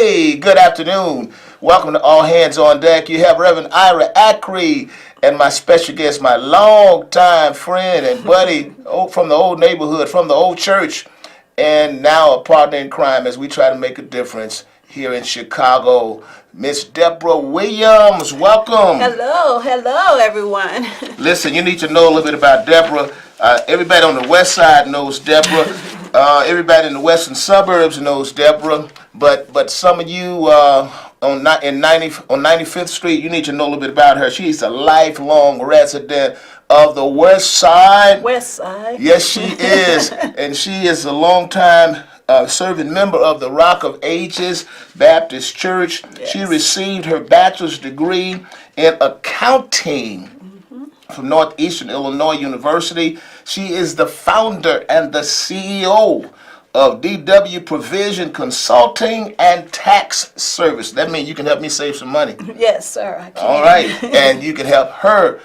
Hey, good afternoon. Welcome to All Hands on Deck. You have Reverend Ira Ackrey and my special guest, my longtime friend and buddy from the old neighborhood, from the old church, and now a partner in crime as we try to make a difference here in Chicago. Miss Deborah Williams, welcome. Hello, everyone. Listen, you need to know a little bit about Deborah. Everybody on the west side knows Deborah. Everybody in the western suburbs knows Deborah. But some of you on 95th Street, you need to know a little bit about her. She's a lifelong resident of the west side. West side. Yes, she is. And she is a long-time serving member of the Rock of Ages Baptist Church. Yes. She received her bachelor's degree in accounting from Northeastern Illinois University. She is the founder and the CEO of DW Provision Consulting and Tax Service. That means you can help me save some money. Yes, sir, I can. All right. And you can help her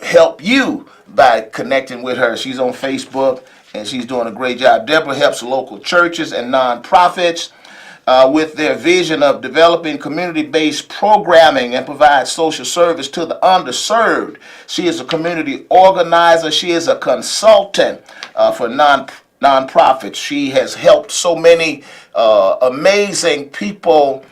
help you by connecting with her. She's on Facebook, and she's doing a great job. Deborah helps local churches and nonprofits with their vision of developing community-based programming and provide social service to the underserved. She is a community organizer. She is a consultant for nonprofits. She has helped so many amazing people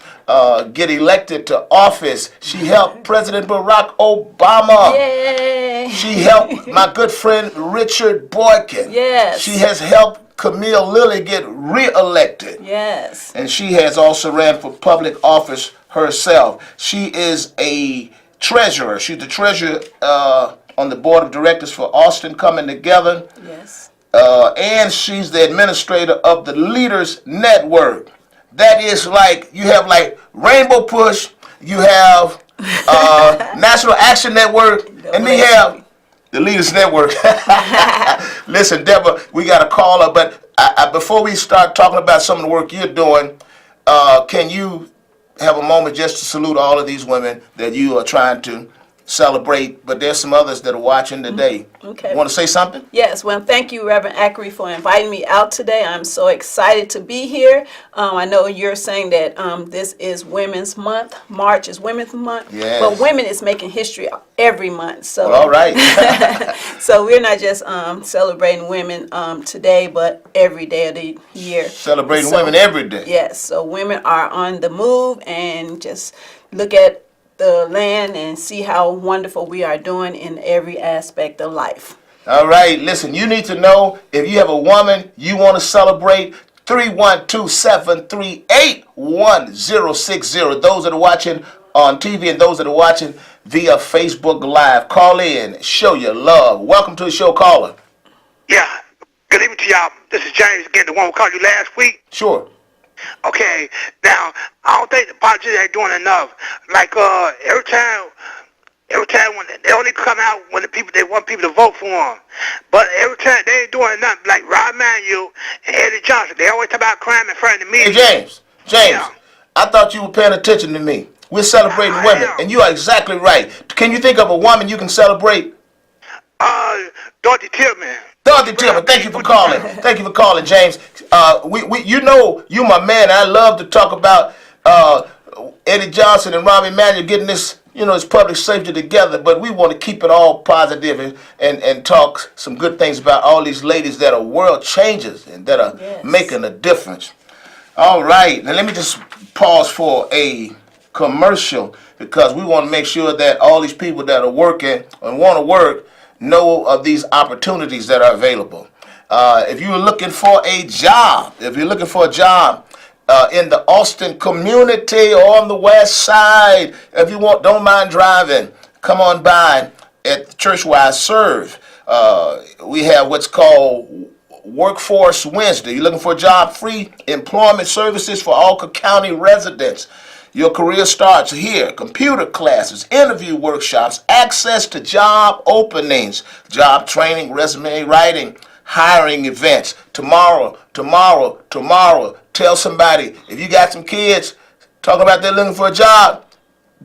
get elected to office. She helped President Barack Obama. Yay! She helped my good friend Richard Boykin. Yes. She has helped Camille Lilly get re-elected. Yes. And she has also ran for public office herself. She is a treasurer. She's the treasurer on the board of directors for Austin Coming Together. Yes. And she's the administrator of the Leaders Network. That is like, you have like Rainbow Push, you have National Action Network, and then you have the Leaders Network. Listen, Deborah, we got to call her, but before we start talking about some of the work you're doing, can you have a moment just to salute all of these women that you are trying to celebrate, but there's some others that are watching today. Okay. Want to say something? Yes, well, thank you, Reverend Ackrey, for inviting me out today. I'm so excited to be here. I know you're saying that this is Women's Month. March is Women's Month. Yes. But women is making history every month. So, Well, all right. so we're not just celebrating women today, but every day of the year. Celebrating women every day. Yes, so women are on the move, and just look at the land and see how wonderful we are doing in every aspect of life. All right, listen, you need to know if you have a woman you want to celebrate, 312-738-1060. Those that are watching on TV and those that are watching via Facebook Live, call in, show your love. Welcome to the show, caller. Yeah, good evening to y'all. This is James again, the one who called you last week. Sure. Okay, now, I don't think the politicians ain't doing enough. Like, every time when they only come out when they want people to vote for them. But every time they ain't doing nothing. Like Rob Manuel and Eddie Johnson, they always talk about crime in front of the media. Hey, James, Yeah. I thought you were paying attention to me. We're celebrating I women, am. and you are exactly right. Can you think of a woman you can celebrate? Dorothy Tillman. Dorothy Tillman, thank you for calling. Thank you for calling, James. You know, you my man, and I love to talk about Eddie Johnson and Rahm Emanuel getting this, this public safety together, but we want to keep it all positive and talk some good things about all these ladies that are world changers and that are making a difference. All right, now let me just pause for a commercial because we want to make sure that all these people that are working and want to work know of these opportunities that are available. If you're looking for a job, in the Austin community or on the west side, if you don't mind driving, come on by at the church where I serve. We have what's called Workforce Wednesday. You're looking for a job, free employment services for all Cook County residents. Your career starts here. Computer classes, interview workshops, access to job openings, job training, resume writing, hiring events. Tomorrow. Tell somebody, if you got some kids talking about they're looking for a job,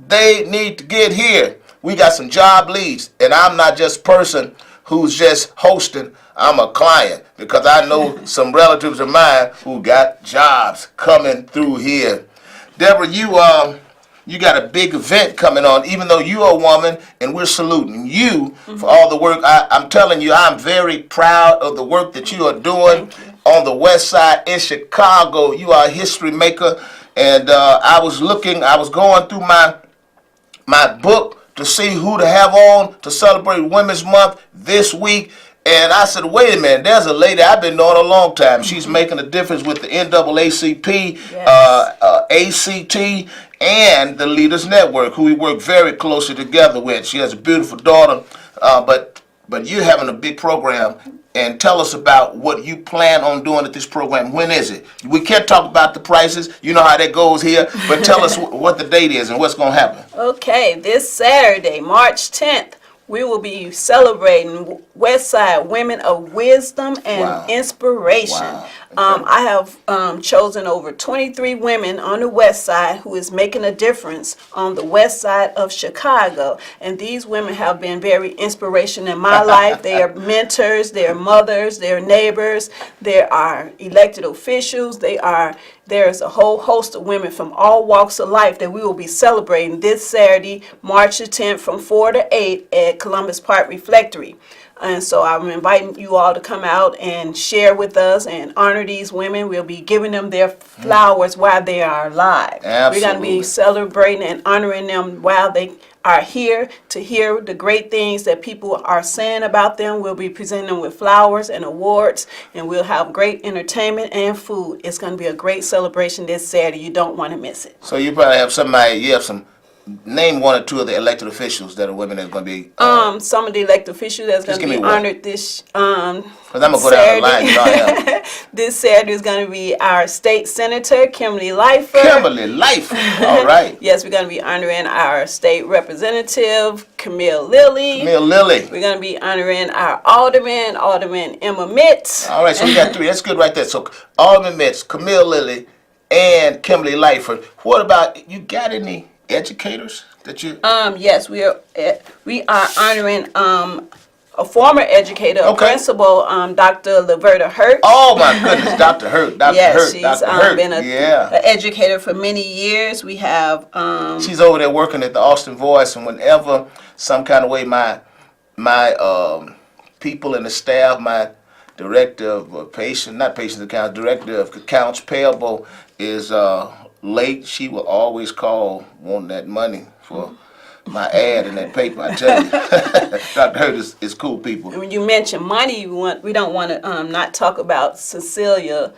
they need to get here. We got some job leads, and I'm not just a person who's just hosting I'm a client because I know some relatives of mine who got jobs coming through here. Deborah, you got a big event coming on, even though you're a woman, and we're saluting you for all the work. I'm telling you, I'm very proud of the work that you are doing on the West Side in Chicago. You are a history maker, and I was going through my book to see who to have on to celebrate Women's Month this week. And I said, wait a minute, there's a lady I've been knowing a long time. She's making a difference with the NAACP, ACT, and the Leaders Network, who we work very closely together with. She has a beautiful daughter, but you're having a big program. And tell us about what you plan on doing at this program. When is it? We can't talk about the prices. You know how that goes here. But tell us what the date is and what's going to happen. Okay, this Saturday, March 10th, we will be celebrating Westside Women of Wisdom and Inspiration. Wow. I have chosen over 23 women on the West Side who is making a difference on the West Side of Chicago. And these women have been very inspirational in my life. They are mentors, they are mothers, they are neighbors, they are elected officials, there's a whole host of women from all walks of life that we will be celebrating this Saturday, March the 10th from 4 to 8 at Columbus Park Reflectory. And so I'm inviting you all to come out and share with us and honor these women. We'll be giving them their flowers while they are alive. Absolutely. We're going to be celebrating and honoring them while they are here to hear the great things that people are saying about them. We'll be presenting them with flowers and awards, and we'll have great entertainment and food. It's going to be a great celebration this Saturday. You don't want to miss it. So you probably have name one or two of the elected officials that are women that's going to be. Some of the elected officials that's going to be honored this because I'm going to go down the line. You know, this Saturday is going to be our state senator, Kimberly Leifer. Kimberly Leifer. All right. Yes, we're going to be honoring our state representative, Camille Lilly. Camille Lilly. We're going to be honoring our Alderman Emma Mitz. All right, so we got three. That's good right there. So Alderman Mitz, Camille Lilly, and Kimberly Leifer. What about, you got any educators that you? Yes, we are honoring a former educator, a principal, Dr. Laverta Hurt. Oh my goodness, Dr. Hurt. Yes, she's been an educator for many years. We have she's over there working at the Austin Voice, and whenever some kind of way my people in the staff, my director of director of accounts payable is late, she will always call wanting that money for my ad in that paper. I tell you, Dr. Hurt is cool people. When you mention money, we don't want to not talk about Cecilia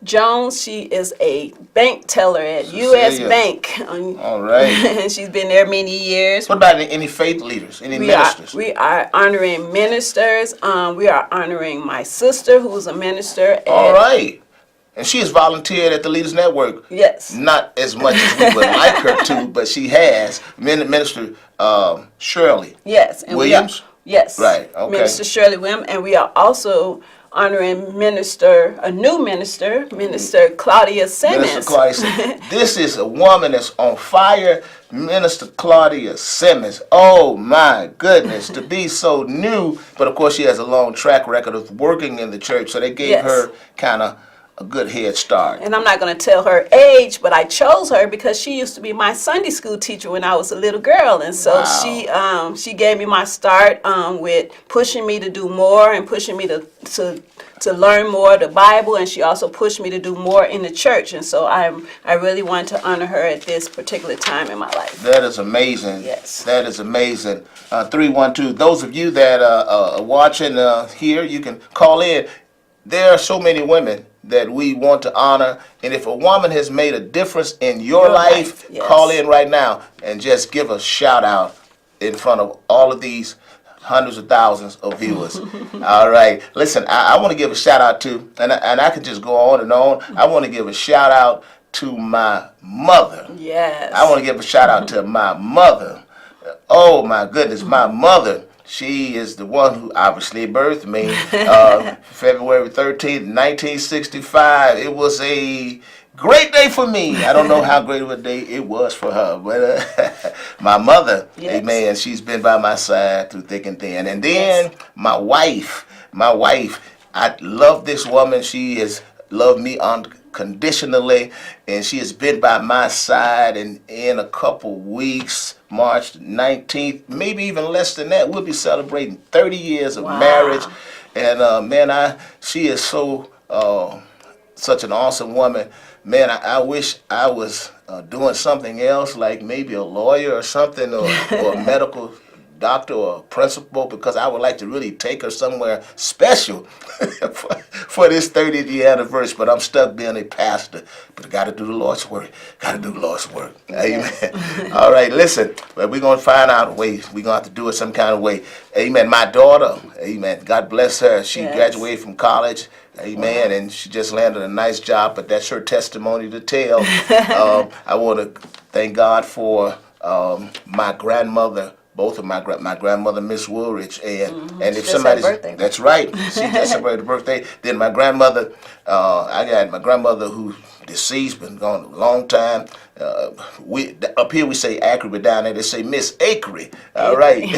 Jones. She is a bank teller at U.S. Bank. All right. And she's been there many years. What about any faith leaders, any ministers? We are honoring ministers. We are honoring my sister, who's a minister. All right. And she has volunteered at the Leaders Network. Yes. Not as much as we would like her to, but she has. Minister Shirley. Yes. And Williams? Yes. Right, okay. Minister Shirley Williams. And we are also honoring a new minister, Minister Claudia Simmons. Minister Claudia Simmons. This is a woman that's on fire, Minister Claudia Simmons. Oh my goodness, to be so new. But of course she has a long track record of working in the church, so they gave her kind of a good head start. And I'm not going to tell her age, but I chose her because she used to be my Sunday school teacher when I was a little girl. And so she gave me my start with pushing me to do more and pushing me to learn more of the Bible, and she also pushed me to do more in the church. And so I really want to honor her at this particular time in my life. That is amazing. Yes. That is amazing. 312, those of you that are watching here, you can call in. There are so many women that we want to honor, and if a woman has made a difference in your life, call in right now and just give a shout out in front of all of these hundreds of thousands of viewers. All right, listen, I want to give a shout out to, and I could just go on and on. I want to give a shout out to my mother. Yes. I want to give a shout out to my mother. Oh my goodness, my mother. She is the one who obviously birthed me. February 13th, 1965. It was a great day for me. I don't know how great of a day it was for her, but my mother, amen, she's been by my side through thick and thin. And then my wife, my wife. I love this woman. She has loved me unconditionally, and she has been by my side. And in a couple weeks, March 19th, maybe even less than that, we'll be celebrating 30 years of marriage. And man, she is so such an awesome woman. Man, I wish I was doing something else, like maybe a lawyer or something, or a medical doctor or principal, because I would like to really take her somewhere special for this 30th year anniversary. But I'm stuck being a pastor. But I got to do the Lord's work. Got to do the Lord's work. Yes. Amen. All right, listen. But we're going to find out a way. We're going to have to do it some kind of way. Amen. My daughter, amen. God bless her. She graduated from college. Amen. Wow. And she just landed a nice job. But that's her testimony to tell. I want to thank God for my grandmother. Both of my grandmother, Miss Woolridge, and if somebody's, that's right, she just celebrated her birthday. Then my grandmother, I got my grandmother who deceased, been gone a long time. We up here we say Acre, but down there they say Miss Acre. All right,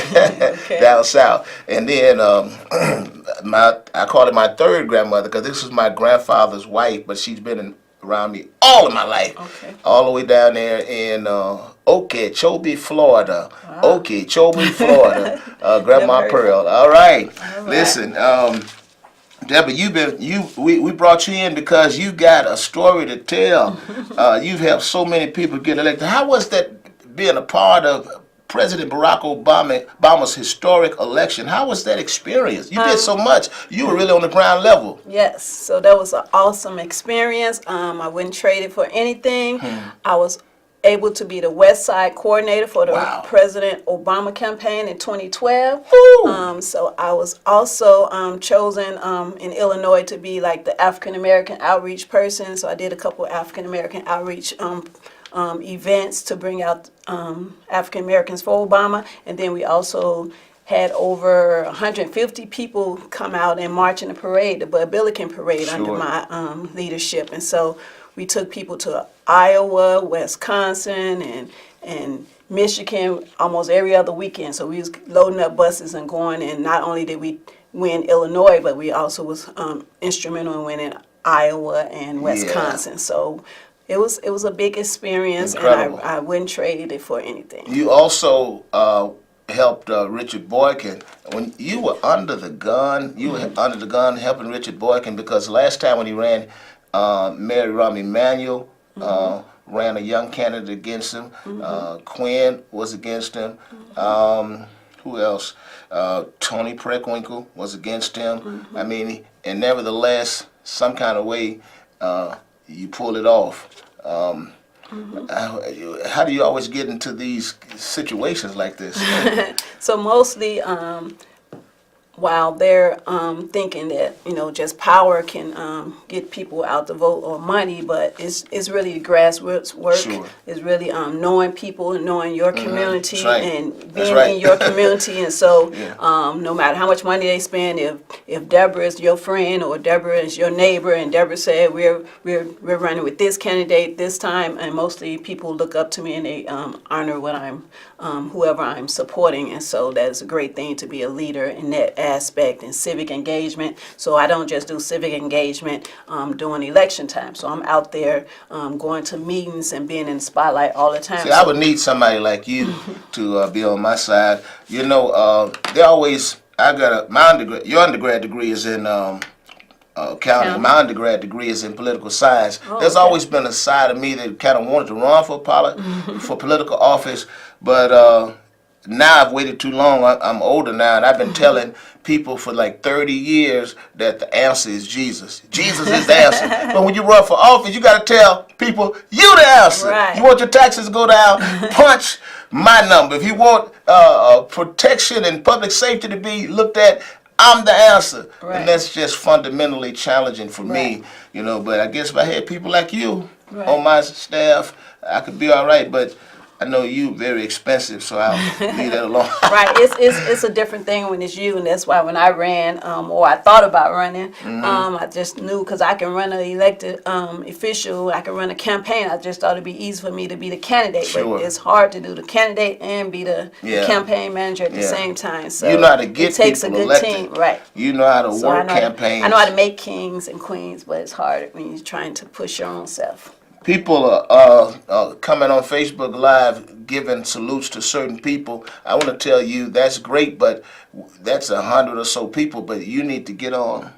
down south. And then I call it my third grandmother because this was my grandfather's wife, but she's been around me all of my life, all the way down there in Okeechobee, Florida. Wow. Okeechobee, Florida. Grandma Pearl. All right. Listen, Deborah, we brought you in because you got a story to tell. You've helped so many people get elected. How was that being a part of President Barack Obama's historic election? How was that experience? You did so much. You were really on the ground level. Yes, so that was an awesome experience. I wouldn't trade it for anything. I was able to be the West Side coordinator for the President Obama campaign in 2012. So I was also chosen in Illinois to be like the African American outreach person. So I did a couple of African American outreach events to bring out African Americans for Obama, and then we also had over 150 people come out and march in the parade, the Bud Billiken parade, under my leadership. And so we took people to Iowa, Wisconsin, and Michigan almost every other weekend. So we was loading up buses and going, and not only did we win Illinois, but we also was instrumental in winning Iowa and Wisconsin. So it was a big experience. Incredible. And I wouldn't trade it for anything. You also helped Richard Boykin. When you were under the gun, helping Richard Boykin, because last time when he ran, Mary Rahm Emanuel ran a young candidate against him. Quinn was against him. Who else? Tony Preckwinkle was against him. I mean, and nevertheless, some kind of way, you pull it off. How do you always get into these situations like this? So mostly, while they're thinking that just power can get people out to vote or money, but it's really grassroots work. Sure. It's really knowing people and knowing your community and being in your community. And so no matter how much money they spend, if Deborah is your friend or Deborah is your neighbor, and Deborah said we're running with this candidate this time, and mostly people look up to me and they honor what I'm whoever I'm supporting. And so that's a great thing to be a leader in that aspect, and civic engagement. So I don't just do civic engagement during election time. So I'm out there going to meetings and being in the spotlight all the time. See, I would need somebody like you to be on my side. I got your undergrad degree is in county. My undergrad degree is in political science. There's always been a side of me that kind of wanted to run for political office, but now I've waited too long. I'm older now, and I've been telling people for like 30 years that the answer is Jesus. Jesus is the answer. But when you run for office, you got to tell people you the answer. Right. You want your taxes to go down, punch my number. If you want protection and public safety to be looked at, I'm the answer. Right. And that's just fundamentally challenging for me, But I guess if I had people like you on my staff, I could be all right. But I know you very expensive, so I'll leave that alone. Right, it's a different thing when it's you, and that's why when I ran, or I thought about running, I just knew because I can run an elected official, I can run a campaign. I just thought it'd be easy for me to be the candidate, Sure. but it's hard to do the candidate and be the Yeah. campaign manager at the Yeah. same time. So You know how to get it takes a people good elected. team, right? You know how to So work campaigns. I know how to make kings and queens, but it's hard when you're trying to push your own self. People are coming on Facebook Live giving salutes to certain people. I want to tell you that's great, but that's 100 or so people. But you need to get on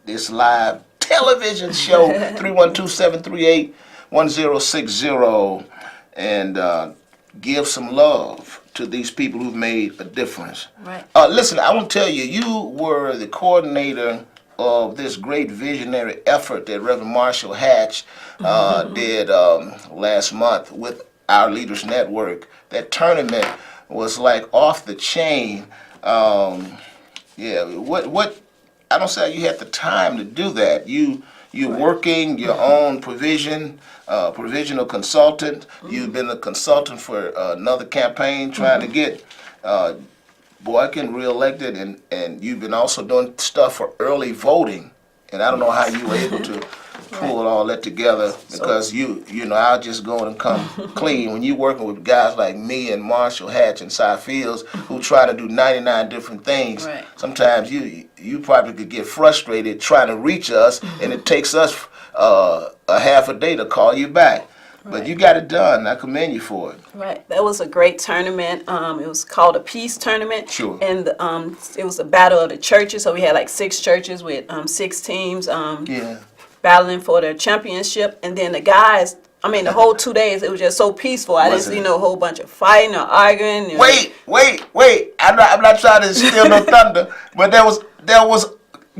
this live television show 312-738-1060 and give some love to these people who've made a difference. Right. Listen, I want to tell you, you were the coordinator of this great visionary effort that Reverend Marshall Hatch did last month with our Leaders Network. That tournament was like off the chain. What I don't say you had the time to do that. You're working your own provisional consultant. You've been a consultant for another campaign trying to get Boykin reelected, and you've been also doing stuff for early voting. And I don't know how you were able to pull all that together because you know, I'll just go and come clean. When you're working with guys like me and Marshall Hatch and Cy Fields who try to do 99 different things, Right. sometimes you probably could get frustrated trying to reach us, and it takes us a half a day to call you back. But you got it done. I commend you for it. Right, that was a great tournament. It was called a peace tournament. Sure. And it was a battle of the churches. So we had like 6 churches with 6 teams battling for their championship. And then the guys, I mean, the whole 2 days, it was just so peaceful. I didn't see no whole bunch of fighting or arguing. Wait! I'm not trying to steal no thunder, but there was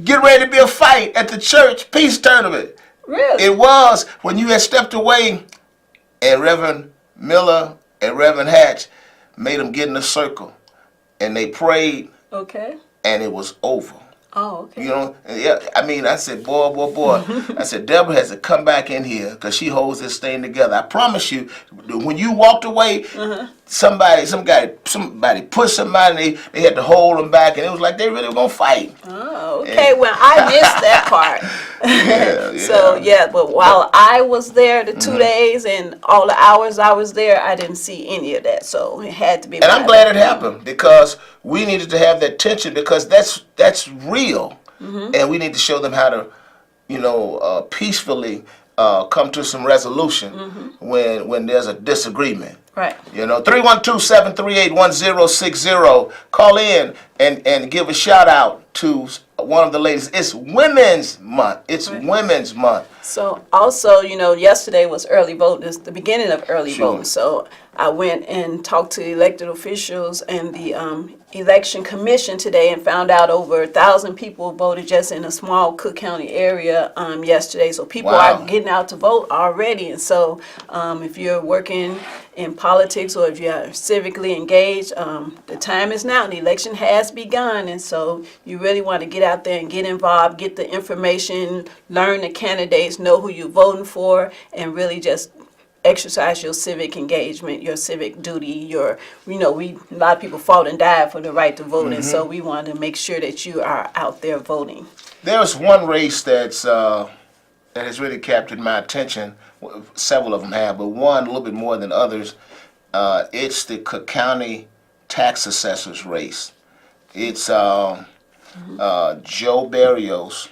getting ready to be a fight at the church peace tournament. Really? It was when you had stepped away, and Reverend Miller and Reverend Hatch made them get in a circle, and they prayed, Okay. and it was over. Oh, okay. You know, yeah. I mean, I said, boy. I said, Deborah has to come back in here because she holds this thing together. I promise you, when you walked away, somebody pushed somebody. They had to hold them back, and it was like they really were gonna fight. Oh, okay. Well, I missed that part. Yeah. So, but while I was there the 2 days and all the hours I was there, I didn't see any of that. So it had to be. And I'm glad it happened because we needed to have that tension because that's real, and we need to show them how to, peacefully come to some resolution when there's a disagreement. Right. 312-738-1060. Call in and give a shout out to one of the ladies. It's Women's Month. It's Women's Month. So also, yesterday was early voting. It's the beginning of early voting. So I went and talked to elected officials and the election commission today and found out over 1,000 people voted just in a small Cook County area yesterday. So people are getting out to vote already. And so if you're working in politics or if you're civically engaged, the time is now. The election has begun. And so you really want to get out there and get involved, get the information, learn the candidates, know who you're voting for, and really just exercise your civic engagement, your civic duty, a lot of people fought and died for the right to vote, and so we want to make sure that you are out there voting. There's one race that has really captured my attention. Several of them have, but one a little bit more than others. It's the Cook County tax assessor's race. It's Joe Barrios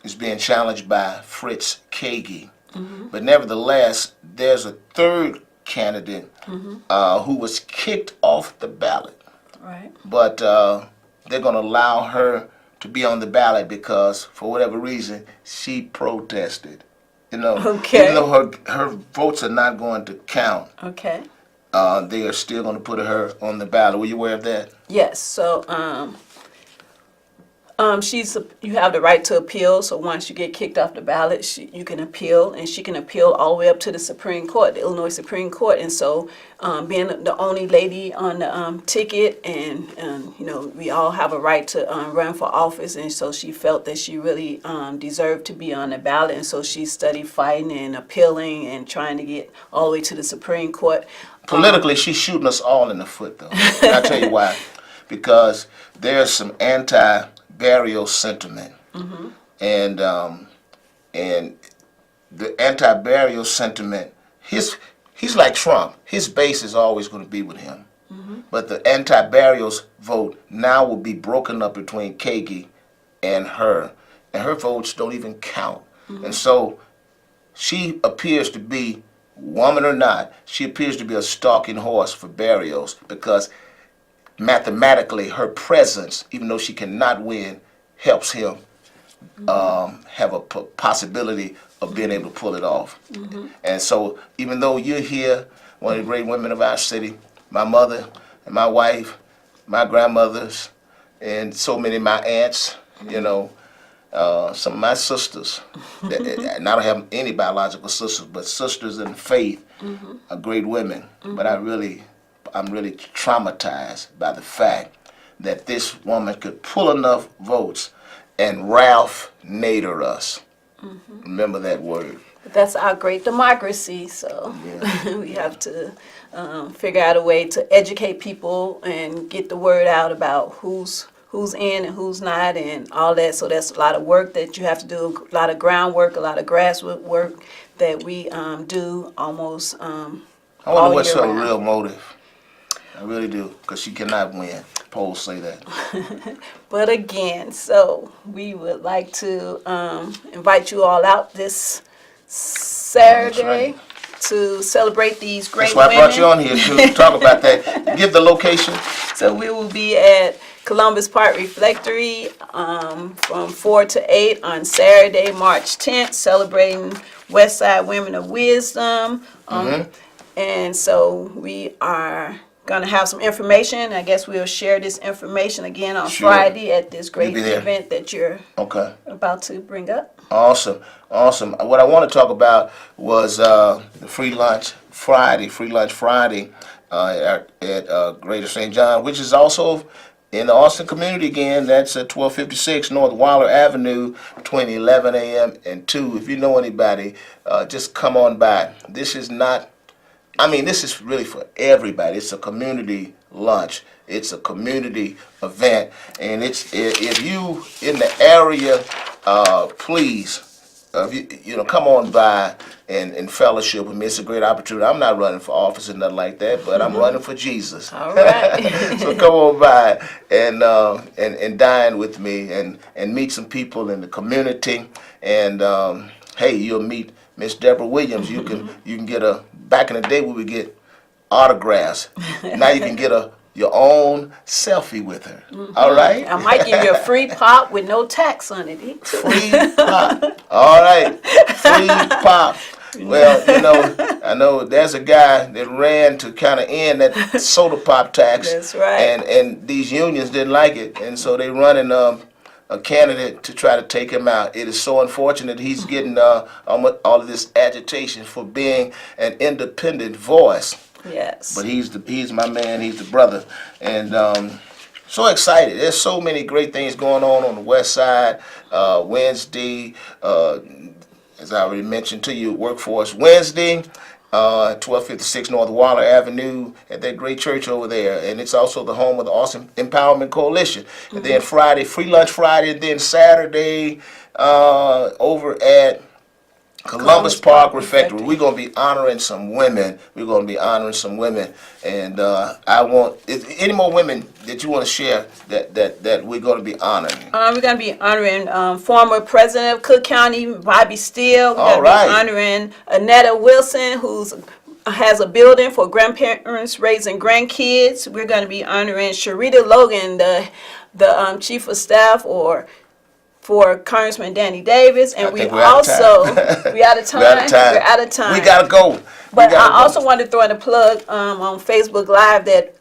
is being challenged by Fritz Kagi. But nevertheless, there's a third candidate who was kicked off the ballot. Right. But they're going to allow her to be on the ballot because, for whatever reason, she protested. Okay. Even though her votes are not going to count, Okay. they are still going to put her on the ballot. Were you aware of that? Yes. So you have the right to appeal. So once you get kicked off the ballot, you can appeal, and she can appeal all the way up to the Supreme Court, the Illinois Supreme Court. And so, being the only lady on the ticket, and we all have a right to run for office, and so she felt that she really deserved to be on the ballot, and so she studied fighting and appealing and trying to get all the way to the Supreme Court. Politically, she's shooting us all in the foot, though. And I'll tell you why. Because there's some anti-burial sentiment. And the anti-burial sentiment, he's like Trump. His base is always going to be with him. But the anti-burials vote now will be broken up between Kagi and her votes don't even count. And so she appears to be, woman or not, she appears to be a stalking horse for burials because mathematically her presence, even though she cannot win, helps him have a possibility of being able to pull it off. And so even though you're here, one of the great women of our city, my mother and my wife, my grandmothers, and so many of my aunts, you know, some of my sisters, and I don't have any biological sisters, but sisters in faith are great women. But I'm really traumatized by the fact that this woman could pull enough votes and Ralph Nader us. Remember that word. That's our great democracy, so we have to figure out a way to educate people and get the word out about who's in and who's not and all that. So that's a lot of work that you have to do, a lot of groundwork, a lot of grassroots work that we do almost I wonder what's her round. real motive. I really do, because she cannot win. Polls say that. But again, so we would like to invite you all out this Saturday to celebrate these great That's why women. I brought you on here to talk about that. Give the location. So we will be at Columbus Park Reflectory from 4 to 8 on Saturday, March 10th, celebrating Westside Women of Wisdom. And so we are going to have some information. I guess we'll share this information again on Friday at this great event that you're about to bring up. Awesome. What I want to talk about was the Free Lunch Friday at Greater St. John, which is also in the Austin community again. That's at 1256 North Waller Avenue between 11 a.m. and 2. If you know anybody, just come on by. This is really for everybody. It's a community lunch. It's a community event. And if you in the area, please, come on by and fellowship with me. It's a great opportunity. I'm not running for office or nothing like that, but I'm running for Jesus. All right. So come on by and dine with me and meet some people in the community. And hey, you'll meet Miss Deborah Williams. You can get back in the day we would get autographs. Now you can get your own selfie with her. All right? I might give you a free pop with no tax on it. Free pop. All right. Free pop. Well, I know there's a guy that ran to kind of end that soda pop tax. That's right. And these unions didn't like it, and so they running a candidate to try to take him out. It is so unfortunate he's getting all of this agitation for being an independent voice. Yes. But he's my man. He's the brother, and so excited. There's so many great things going on the West Side. Wednesday, as I already mentioned to you, Workforce Wednesday, 1256 North Waller Avenue at that great church over there. And it's also the home of the Awesome Empowerment Coalition. And then Friday, Free Lunch Friday, and then Saturday over at Columbus Park Reflectory. We're going to be honoring some women. And I want, any more women that you want to share that we're going to be honoring? We're going to be honoring former president of Cook County, Bobby Steele. We're going to be honoring Annetta Wilson, who's has a building for grandparents raising grandkids. We're going to be honoring Sharita Logan, the chief of staff for Congressman Danny Davis, and we also we're out of time. We're out of time. We gotta go. But I also want to throw in a plug on Facebook Live that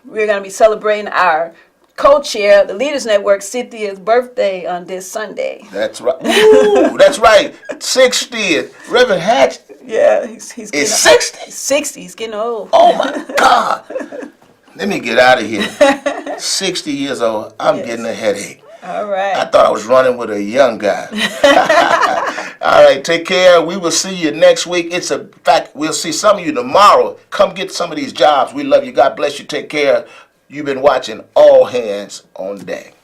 we're going to be celebrating our co-chair, the Leaders Network, Cynthia's birthday on this Sunday. That's right. Ooh, that's right. 60th. Reverend Hatch. Yeah, he's getting 60. 60. He's getting old. Oh my God. Let me get out of here. 60 years old. I'm getting a headache. All right. I thought I was running with a young guy. All right, take care. We will see you next week. It's a fact, we'll see some of you tomorrow. Come get some of these jobs. We love you. God bless you. Take care. You've been watching All Hands on Deck.